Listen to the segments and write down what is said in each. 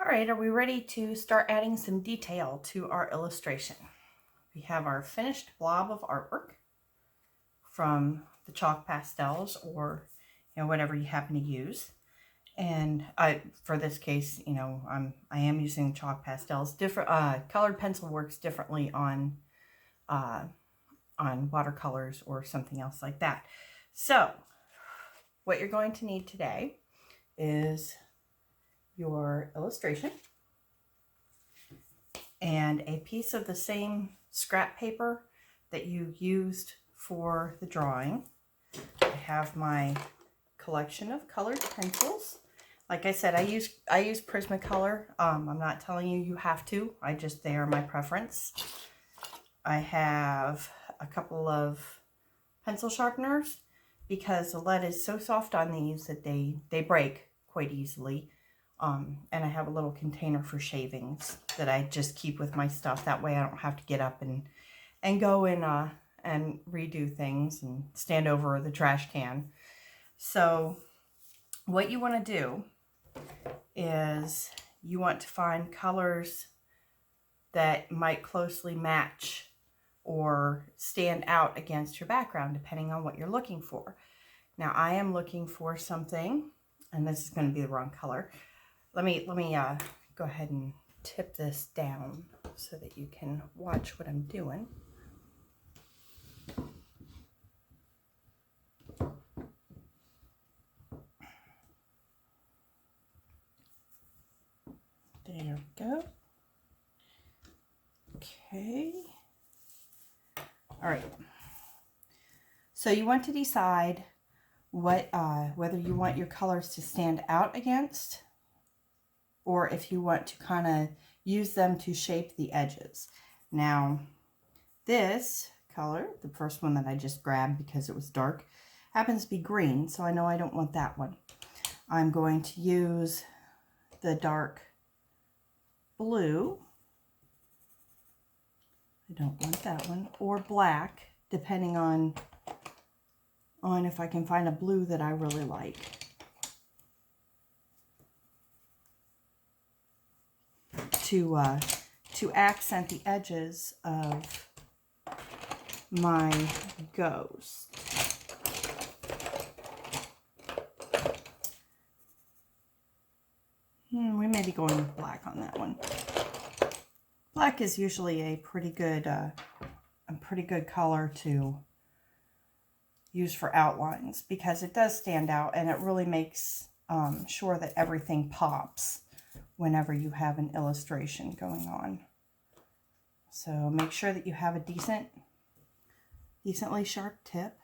right, are we ready to start adding some detail to our illustration? We have our finished blob of artwork from the chalk pastels or whatever you happen to use. And for this case, I am using chalk pastels. Different colored pencil works differently on watercolors or something else like that. So what you're going to need today is your illustration and a piece of the same scrap paper that you used for the drawing. I have my collection of colored pencils. Like I said, I use Prismacolor. I'm not telling you you have to. They are my preference. I have a couple of pencil sharpeners because the lead is so soft on these that they break quite easily. And I have a little container for shavings that I just keep with my stuff. That way I don't have to get up and go in and redo things and stand over the trash can. So what you want to do is you want to find colors that might closely match or stand out against your background, depending on what you're looking for. Now I am looking for something, and this is going to be the wrong color. Let me go ahead and tip this down so that you can watch what I'm doing. There we go. Okay. All right. So you want to decide whether you want your colors to stand out against, or if you want to kind of use them to shape the edges. Now, this color, the first one that I just grabbed because it was dark, happens to be green, so I know I don't want that one. I'm going to use the dark blue. I don't want that one, or black, depending on if I can find a blue that I really like. To accent the edges of my ghost. We may be going with black on that one. Black is usually a pretty good color to use for outlines because it does stand out and it really makes sure that everything pops whenever you have an illustration going on. So make sure that you have a decently sharp tip,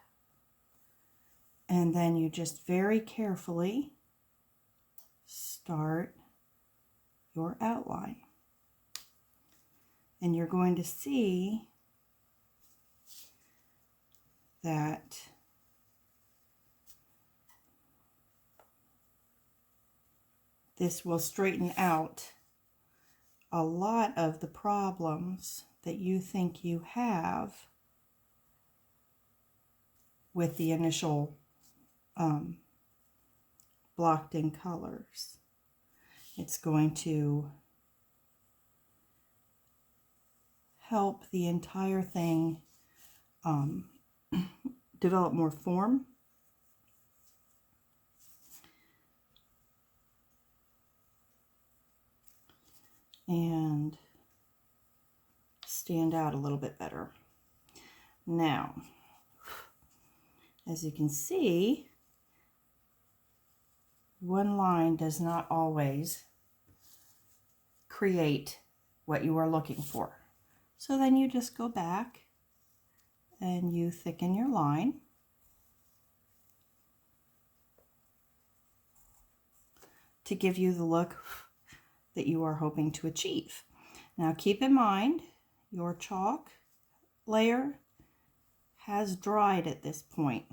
and then you just very carefully start your outline. And you're going to see that this will straighten out a lot of the problems that you think you have with the initial blocked in colors. It's going to help the entire thing develop more form. And stand out a little bit better. Now, as you can see, one line does not always create what you are looking for. So then you just go back and you thicken your line. To give you the look that you are hoping to achieve. Now keep in mind, your chalk layer has dried at this point,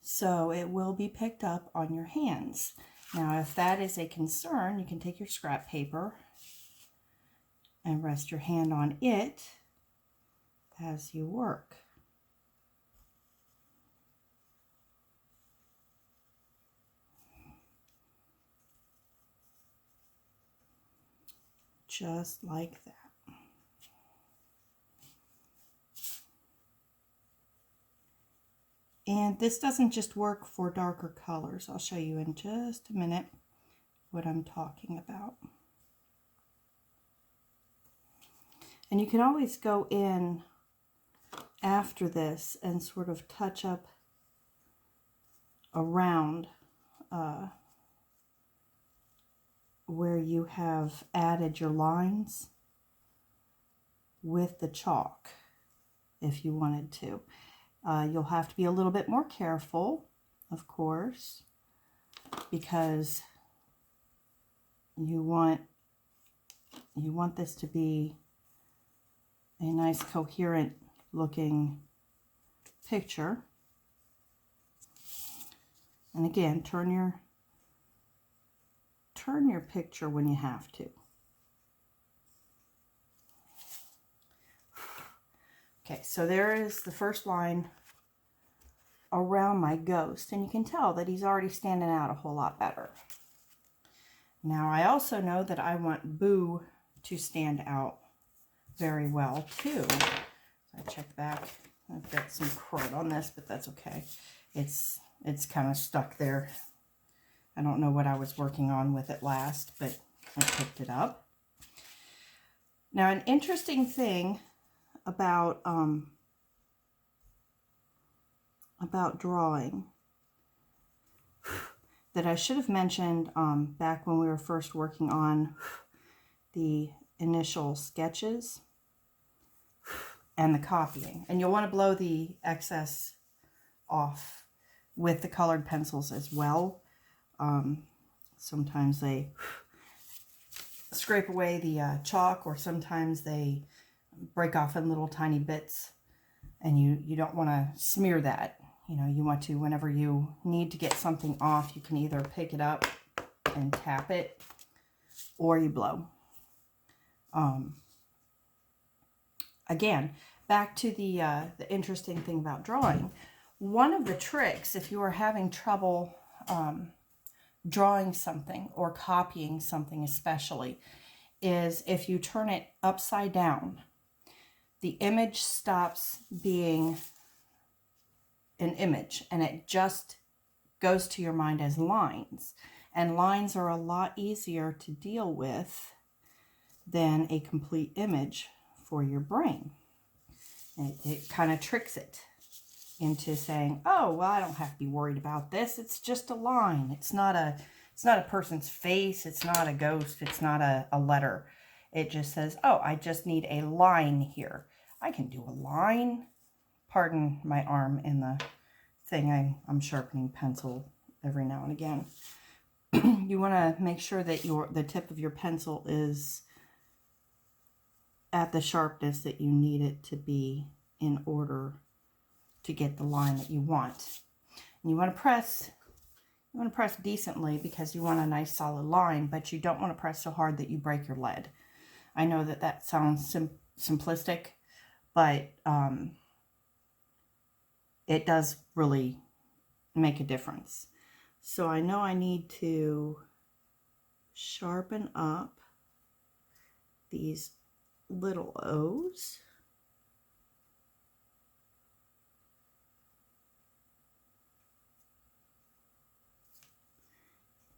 so it will be picked up on your hands. Now if that is a concern, you can take your scrap paper and rest your hand on it as you work. just like that. And this doesn't just work for darker colors. I'll show you in just a minute what I'm talking about. And you can always go in after this and sort of touch up around where you have added your lines with the chalk if you wanted to. You'll have to be a little bit more careful, of course, because you want this to be a nice coherent looking picture. And again, turn your picture when you have to. Okay, so there is the first line around my ghost, and you can tell that he's already standing out a whole lot better. Now, I also know that I want Boo to stand out very well, too. So I check back. I've got some crud on this, but that's okay. It's kind of stuck there. I don't know what I was working on with it last, but I picked it up. Now, an interesting thing about drawing that I should have mentioned back when we were first working on the initial sketches and the copying. And you'll want to blow the excess off with the colored pencils as well. Sometimes they scrape away the chalk, or sometimes they break off in little tiny bits, and you don't want to smear that. You know, you want to, whenever you need to get something off, you can either pick it up and tap it, or you blow. Again, back to the interesting thing about drawing. One of the tricks, if you are having trouble drawing something or copying something especially, is if you turn it upside down, the image stops being an image and it just goes to your mind as lines. And lines are a lot easier to deal with than a complete image for your brain. It kind of tricks it into saying, oh, well, I don't have to be worried about this. It's just a line. It's not a person's face. It's not a ghost. It's not a letter. It just says, oh, I just need a line here. I can do a line. Pardon my arm in the thing. I'm sharpening pencil every now and again. You want to make sure that the tip of your pencil is at the sharpness that you need it to be in order to get the line that you want. And you want to press decently because you want a nice solid line, but you don't want to press so hard that you break your lead. I know that sounds simplistic, but it does really make a difference. So I know I need to sharpen up these little O's.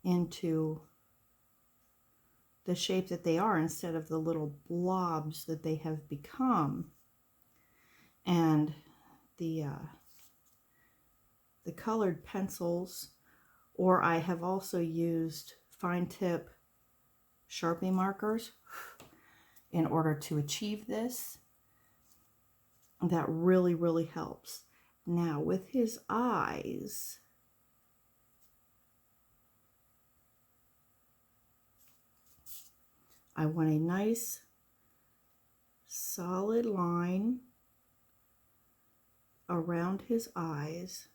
Into the shape that they are instead of the little blobs that they have become. And the colored pencils, or I have also used fine tip Sharpie markers in order to achieve this. That really, really helps. Now with his eyes, I want a nice solid line around his eyes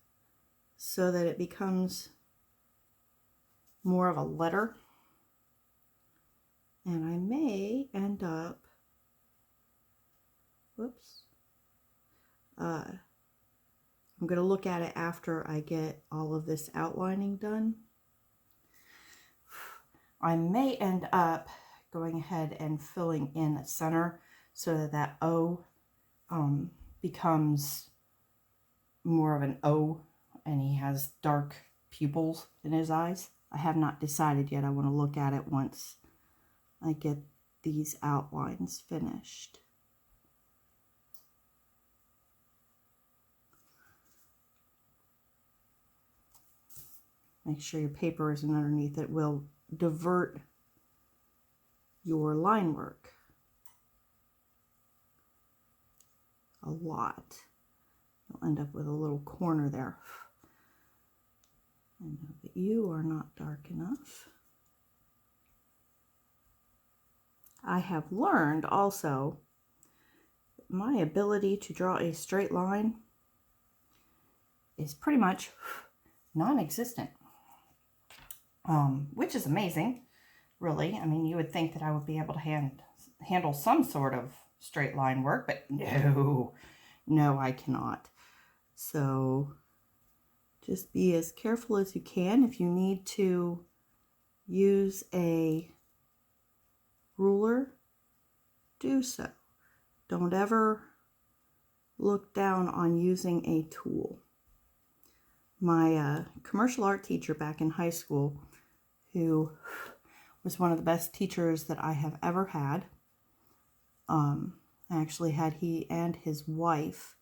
so that it becomes more of a letter. And I may end up, I'm going to look at it after I get all of this outlining done. I may end up going ahead and filling in the center so that that O becomes more of an O, and he has dark pupils in his eyes. I have not decided yet. I want to look at it once I get these outlines finished. Make sure your paper isn't underneath. It will divert your line work a lot. You'll end up with a little corner there. I know that you are not dark enough. I have learned also my ability to draw a straight line is pretty much non-existent, which is amazing, really. I mean, you would think that I would be able to handle some sort of straight line work, but no, I cannot. So just be as careful as you can. If you need to use a ruler, do so. Don't ever look down on using a tool. My commercial art teacher back in high school, who was one of the best teachers that I have ever had, I actually had he and his wife.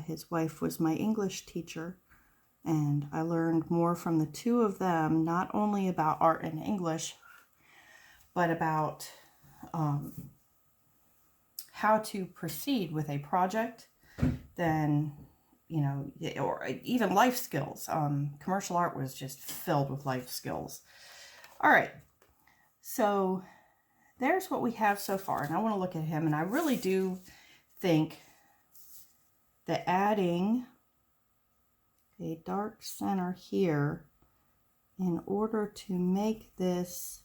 His wife was my English teacher, and I learned more from the two of them, not only about art and English, but about how to proceed with a project, than, you know, or even life skills. Commercial art was just filled with life skills. All right, so there's what we have so far, and I want to look at him, and I really do think that adding a dark center here in order to make this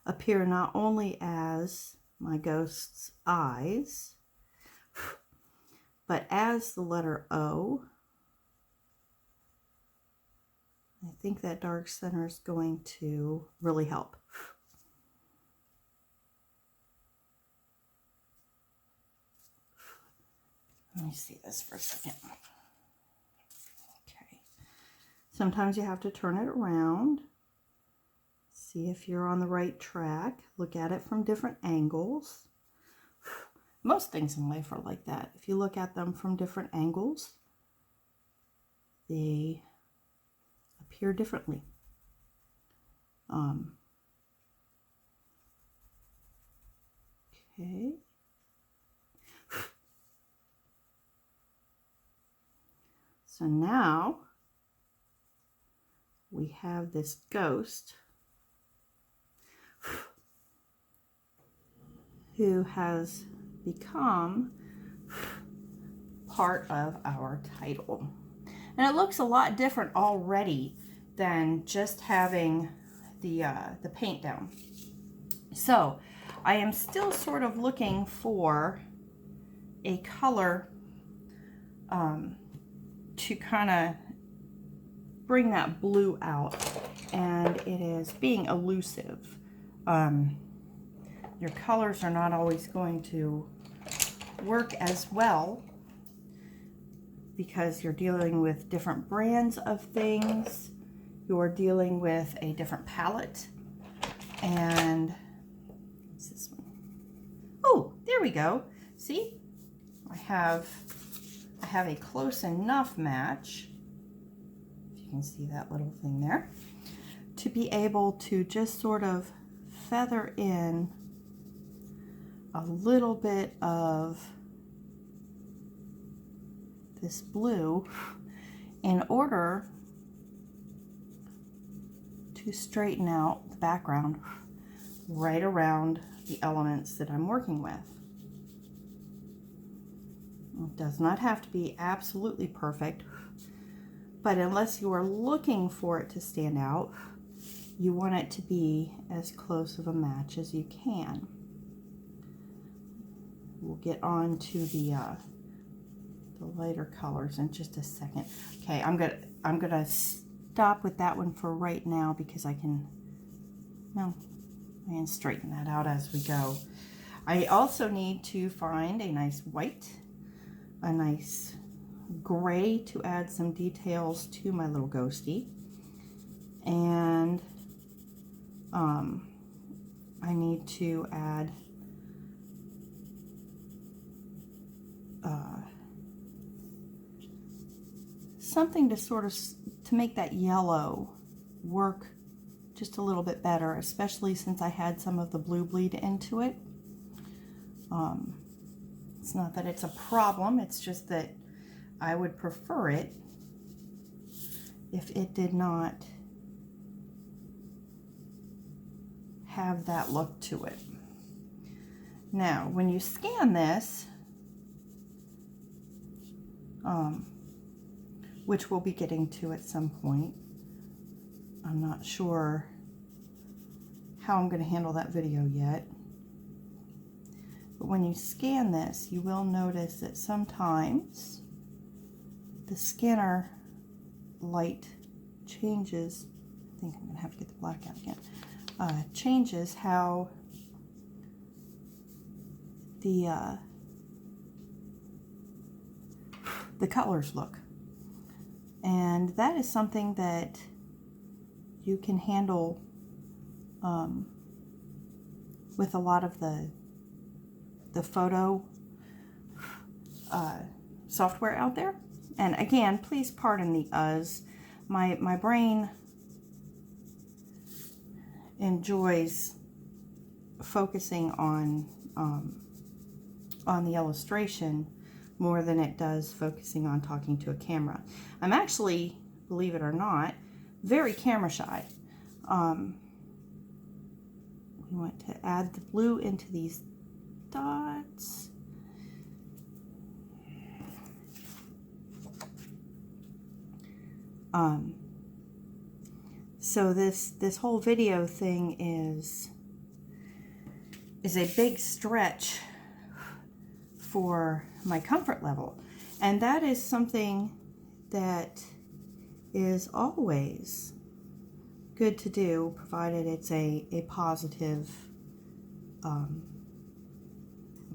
appear not only as my ghost's eyes, but as the letter O. I think that dark center is going to really help. Let me see this for a second. Okay. Sometimes you have to turn it around. See if you're on the right track. Look at it from different angles. Most things in life are like that. If you look at them from different angles, they appear differently. Okay. So now we have this ghost who has become part of our title. And it looks a lot different already than just having the paint down. So I am still sort of looking for a color to kind of bring that blue out, and it is being elusive. Your colors are not always going to work as well because you're dealing with different brands of things. You're dealing with a different palette. And what's this one? Oh, there we go. See, I have a close enough match, if you can see that little thing there, to be able to just sort of feather in a little bit of this blue in order to straighten out the background right around the elements that I'm working with. It does not have to be absolutely perfect, but unless you are looking for it to stand out, you want it to be as close of a match as you can. We'll get on to the lighter colors in just a second. Okay, I'm gonna stop with that one for right now because I can Well, I can straighten that out as we go. I also need to find a nice white, a nice gray to add some details to my little ghostie. And I need to add something to sort of to make that yellow work just a little bit better, especially since I had some of the blue bleed into it. It's not that it's a problem, it's just that I would prefer it if it did not have that look to it. Now, when you scan this, which we'll be getting to at some point, I'm not sure how I'm going to handle that video yet. But when you scan this, you will notice that sometimes the scanner light changes. I think I'm going to have to get the black out again. Changes how the colors look. And that is something that you can handle with a lot of the photo software out there. And again, please pardon the uhs. My brain enjoys focusing on the illustration more than it does focusing on talking to a camera. I'm actually, believe it or not, very camera shy. We want to add the blue into these dots. So this whole video thing is a big stretch for my comfort level, and that is something that is always good to do, provided it's a positive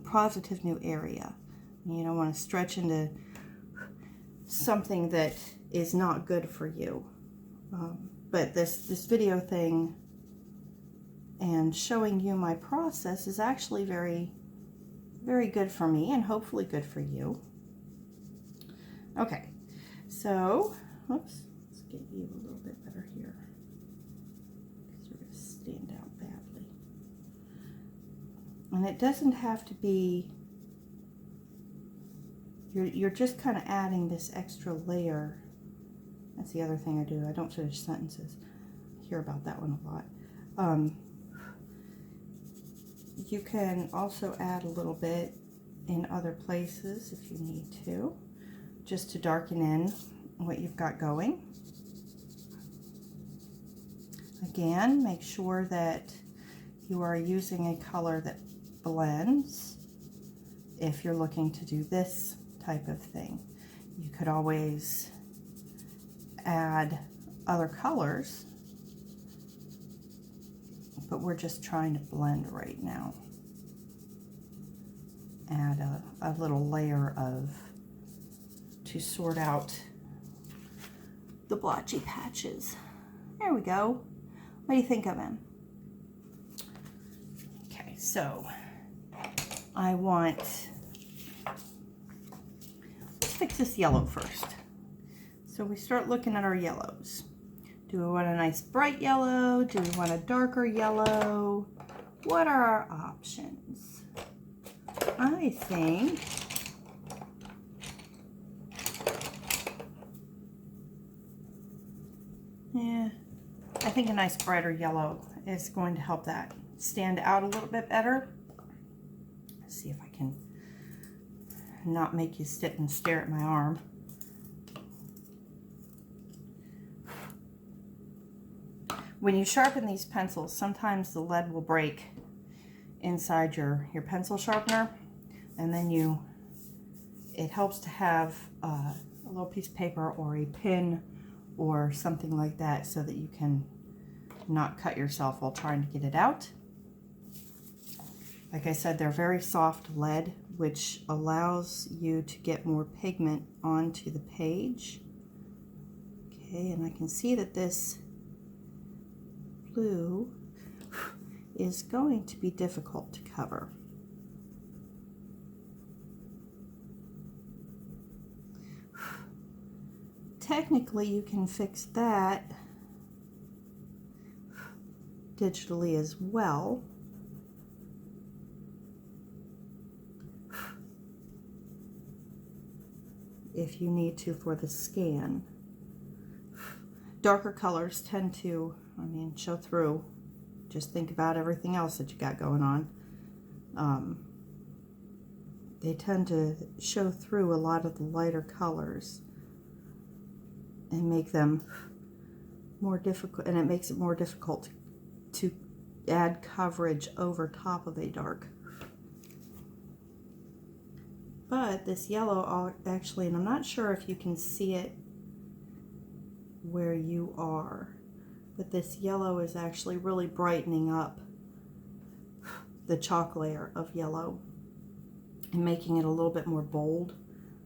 positive new area. You don't want to stretch into something that is not good for you. But this video thing and showing you my process is actually very, very good for me, and hopefully good for you. Okay, so, whoops, let's get you a little bit better here, because you're going to stand out badly. And it doesn't have to be, you're just kind of adding this extra layer. That's the other thing I do. I don't finish sentences. I hear about that one a lot. You can also add a little bit in other places if you need to, just to darken in what you've got going. Again, make sure that you are using a color that blends if you're looking to do this type of thing. You could always add other colors, but we're just trying to blend right now. Add a little layer to sort out the blotchy patches. There we go. What do you think of him? Okay, so I want, let's fix this yellow first. So we start looking at our yellows. Do we want a nice bright yellow? Do we want a darker yellow? What are our options? I think I think a nice brighter yellow is going to help that stand out a little bit better. Let's see if I can not make you sit and stare at my arm. When you sharpen these pencils, sometimes the lead will break inside your pencil sharpener, and then it helps to have a little piece of paper or a pin or something like that so that you can not cut yourself while trying to get it out. Like I said, they're very soft lead, which allows you to get more pigment onto the page. Okay, and I can see that this blue is going to be difficult to cover. Technically, you can fix that digitally as well. If you need to for the scan. Darker colors tend to, show through. Just think about everything else that you got going on. They tend to show through a lot of the lighter colors and make them more difficult, and it makes it more difficult to add coverage over top of a dark. But this yellow actually, and I'm not sure if you can see it where you are, but this yellow is actually really brightening up the chalk layer of yellow and making it a little bit more bold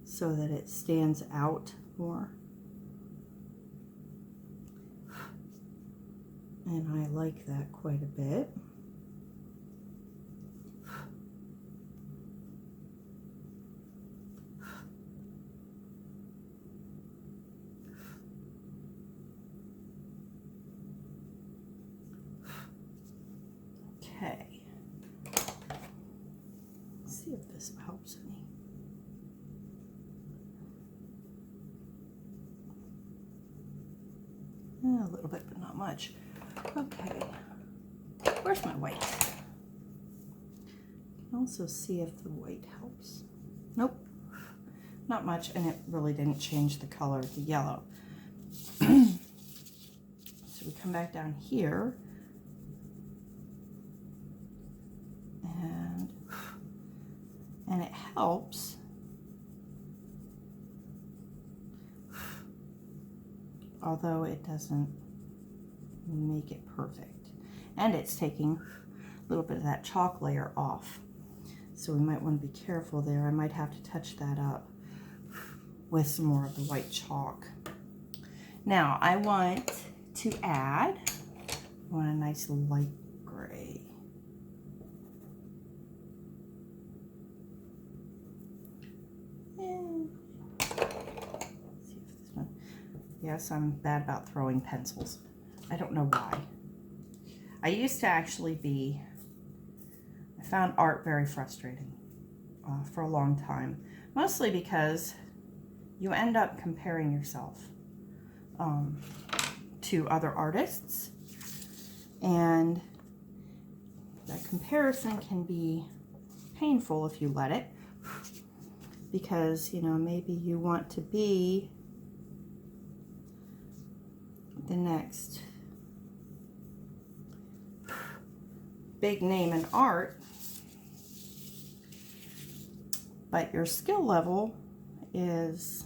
so that it stands out more. And I like that quite a bit. Okay. Let's see if this helps any. A little bit, but not much. Okay. Where's my white? I can also see if the white helps. Nope. Not much, and it really didn't change the color of the yellow. So we come back down here. And it helps although it doesn't make it perfect, and it's taking a little bit of that chalk layer off, so we might want to be careful there. I might have to touch that up with some more of the white chalk. Now I want a nice light gray. Yes, I'm bad about throwing pencils. I don't know why. I used to actually I found art very frustrating for a long time. Mostly because you end up comparing yourself to other artists. And that comparison can be painful if you let it. Because, maybe you want to be the next big name in art, but your skill level is,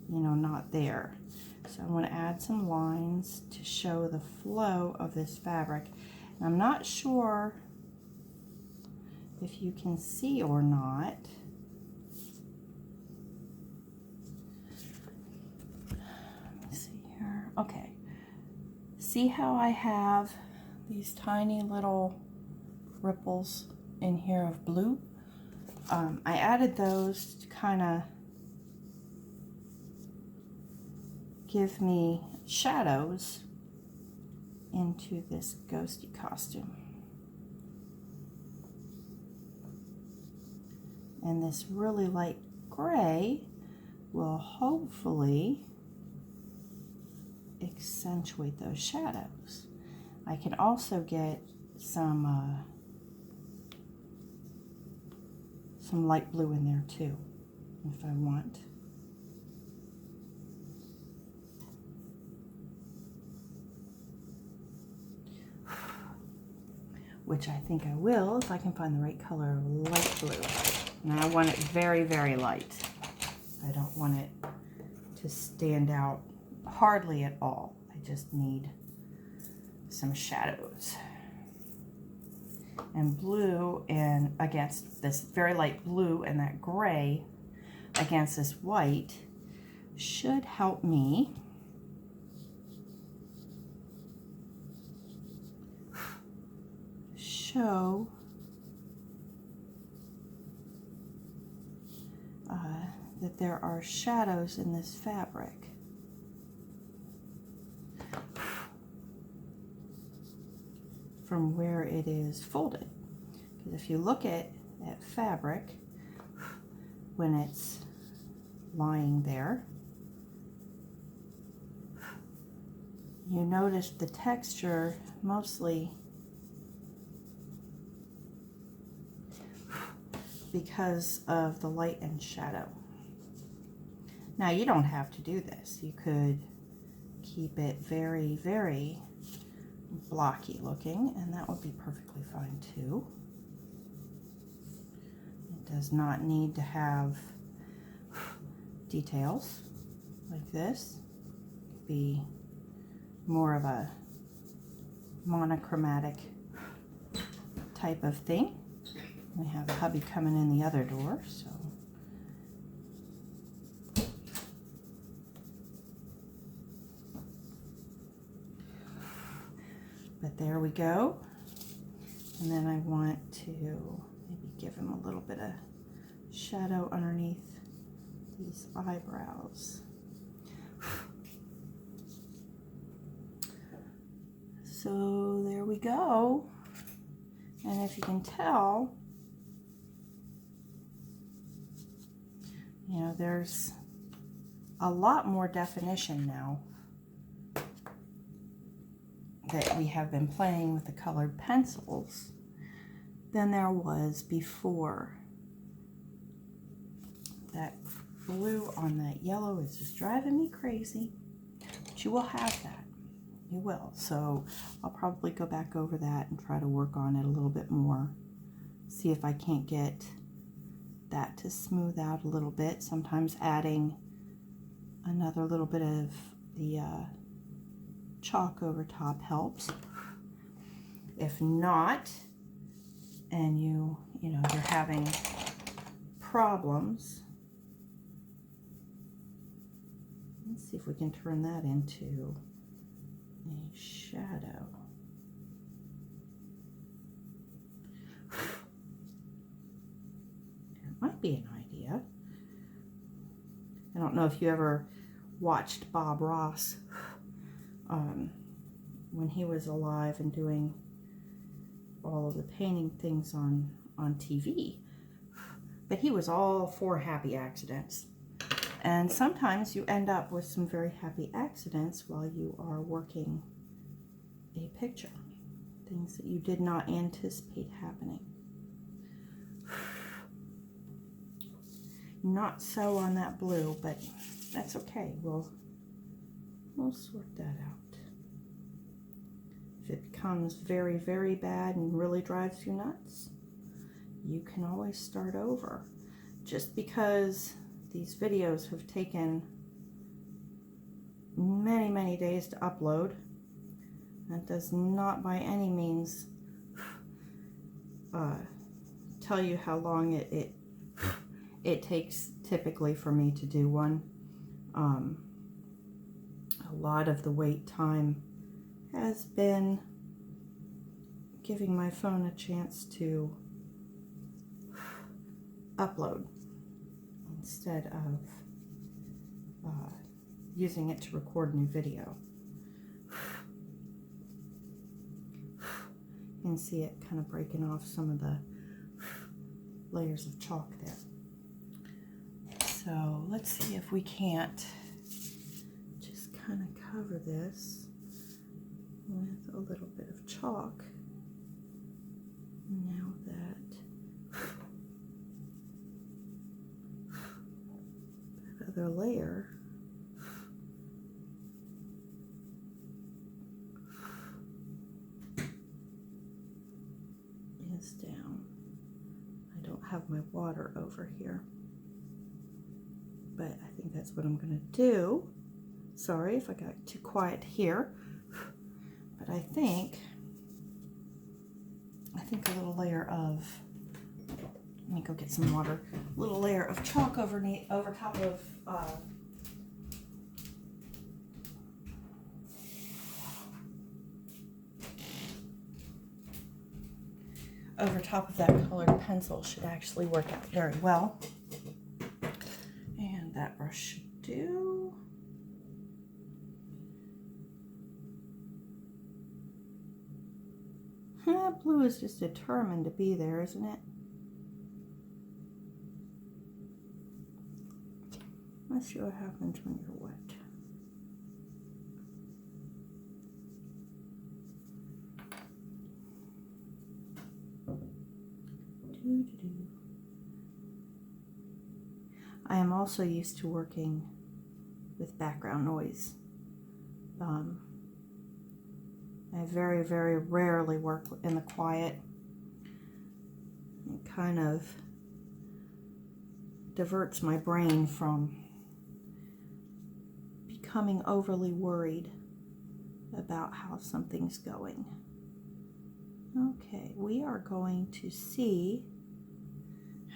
not there. So I want to add some lines to show the flow of this fabric. And I'm not sure if you can see or not. Okay, see how I have these tiny little ripples in here of blue? I added those to kind of give me shadows into this ghosty costume. And this really light gray will hopefully accentuate those shadows. I can also get some light blue in there too, if I want. Which I think I will if I can find the right color of light blue. And I want it very, very light. I don't want it to stand out hardly at all. I just need some shadows. And blue and against this very light blue and that gray against this white should help me show that there are shadows in this fabric. From where it is folded. Because if you look at fabric when it's lying there, you notice the texture mostly because of the light and shadow. Now you don't have to do this. You could keep it very, very blocky looking, and that would be perfectly fine too. It does not need to have details like this. It could be more of a monochromatic type of thing. We have a hubby coming in the other door, so but there we go. And then I want to maybe give him a little bit of shadow underneath these eyebrows. So there we go. And if you can tell, you know, there's a lot more definition now that we have been playing with the colored pencils than there was before. That blue on that yellow is just driving me crazy, but you will have that. You will. So I'll probably go back over that and try to work on it a little bit more. See if I can't get that to smooth out a little bit. Sometimes adding another little bit of the chalk over top helps. If not, and you know you're having problems, let's see if we can turn that into a shadow. It might be an idea. I don't know if you ever watched Bob Ross when he was alive and doing all of the painting things on TV. But he was all for happy accidents. And sometimes you end up with some very happy accidents while you are working a picture. Things that you did not anticipate happening. Not so on that blue, but that's okay. We'll sort that out. If it becomes very, very bad and really drives you nuts, you can always start over. Just because these videos have taken many, many days to upload, that does not by any means tell you how long it takes typically for me to do one. A lot of the wait time has been giving my phone a chance to upload instead of using it to record new video. You can see it kind of breaking off some of the layers of chalk there. So let's see if we can't just kind of cover this with a little bit of chalk. Now that other layer is down. I don't have my water over here, but I think that's what I'm going to do. Sorry if I got too quiet here, but I think a little layer of, let me go get some water, a little layer of chalk over top of over top of that colored pencil should actually work out very well. And that brush should do. That blue is just determined to be there, isn't it? Let's see what happens when you're wet. I am also used to working with background noise. I very, very rarely work in the quiet. It kind of diverts my brain from becoming overly worried about how something's going. Okay, we are going to see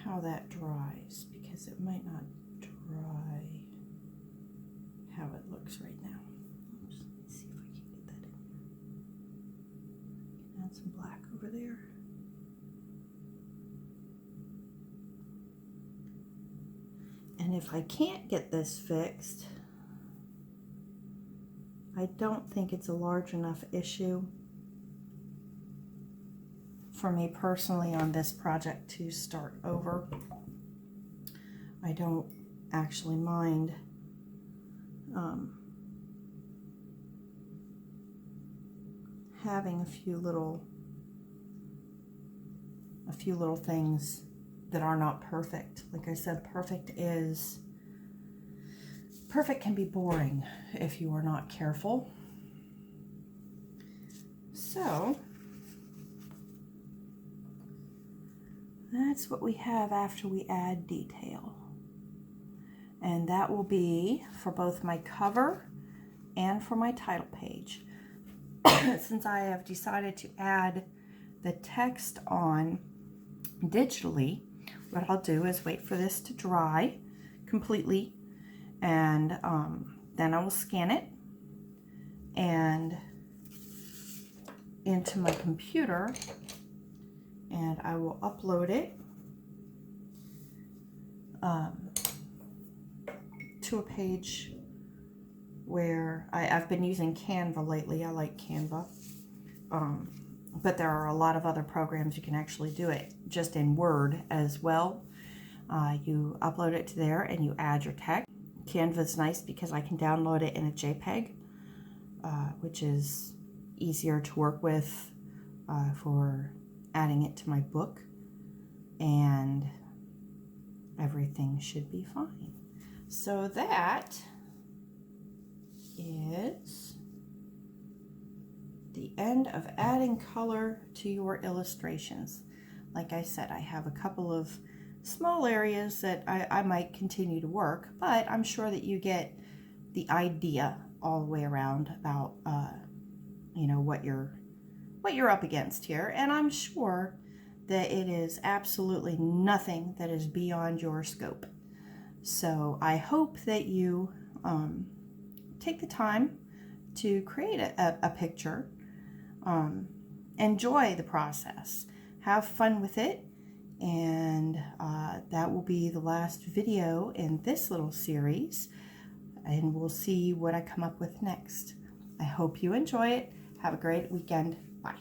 how that dries, because it might not dry how it looks right now. Oops, let me see if I can get that in here. I can add some black over there. And if I can't get this fixed, I don't think it's a large enough issue for me personally on this project to start over. I don't actually mind having a few little things that are not perfect. Like I said, perfect can be boring if you are not careful. So that's what we have after we add detail. And that will be for both my cover and for my title page. Since I have decided to add the text on digitally, what I'll do is wait for this to dry completely, and then I will scan it and into my computer, and I will upload it to a page where I've been using Canva lately. I like Canva, but there are a lot of other programs you can actually do it just in Word as well. You upload it to there and you add your text. Canva's nice because I can download it in a JPEG, which is easier to work with for adding it to my book, and everything should be fine. So that is the end of adding color to your illustrations. Like I said, I have a couple of small areas that I might continue to work, but I'm sure that you get the idea all the way around about you know, what you're up against here. And I'm sure that it is absolutely nothing that is beyond your scope. So I hope that you take the time to create a picture. Enjoy the process, have fun with it, and that will be the last video in this little series, and we'll see what I come up with next. I hope you enjoy it. Have a great weekend. Bye.